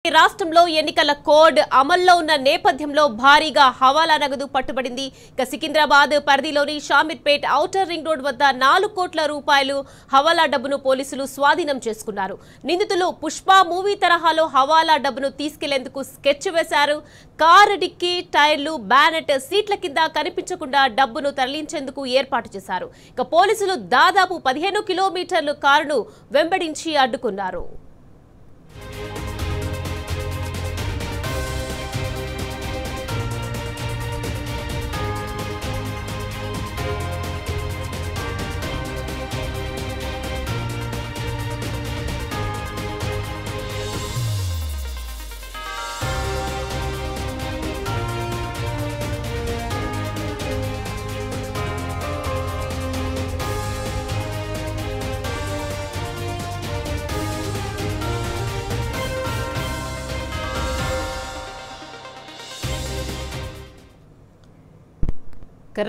రాష్ట్రంలో ఎన్నికల కోడ్ అమల్లో ఉన్న నేపథ్యంలో భారీగా హవాలా నగదు పట్టుబడింది. సికింద్రాబాద్ పరిధిలోని షామీర్పేట్ ఔటర్ రింగ్ రోడ్ వద్ద 4 కోట్ల రూపాయలు హవాలా డబ్బును పోలీసులు స్వాధీనం చేసుకున్నారు. నిందితులు పుష్ప మూవీ తరహాలో హవాలా డబ్బును తీసుకెళ్లేందుకు స్కెచ్ వేశారు. కారు డిక్కీ, టైర్లు, బ్యానెట్, సీట్ల కింద కనిపించకుండా డబ్బును తరలించేందుకు ఏర్పాటు చేశారు. పోలీసులు దాదాపు 15 కిలోమీటర్లు కారును వెంబడించి అడ్డుకున్నారు.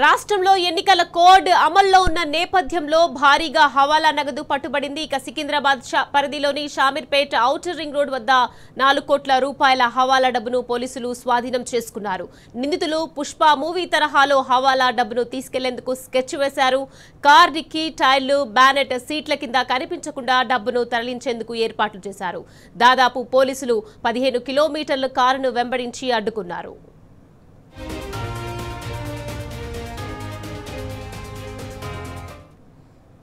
రాష్ట్రంలో ఎన్నికల కోడ్ అమల్లో ఉన్న నేపథ్యంలో భారీగా హవాలా నగదు పట్టుబడింది. సికింద్రాబాద్ పరిధిలోని షామీర్పేట్ ఔటర్ రింగ్ రోడ్ వద్ద 4 కోట్ల రూపాయల హవాలా డబ్బును పోలీసులు స్వాధీనం చేసుకున్నారు. నిందితులు పుష్ప మూవీ తరహాలో హవాలా డబ్బును తీసుకెళ్లేందుకు స్కెచ్ వేశారు. కార్ డిక్కీ, టైర్లు, బ్యానెట్, సీట్ల కింద కనిపించకుండా డబ్బును తరలించేందుకు ఏర్పాట్లు చేశారు. దాదాపు పోలీసులు 15 కిలోమీటర్ల కారును వెంబడించి అడ్డుకున్నారు.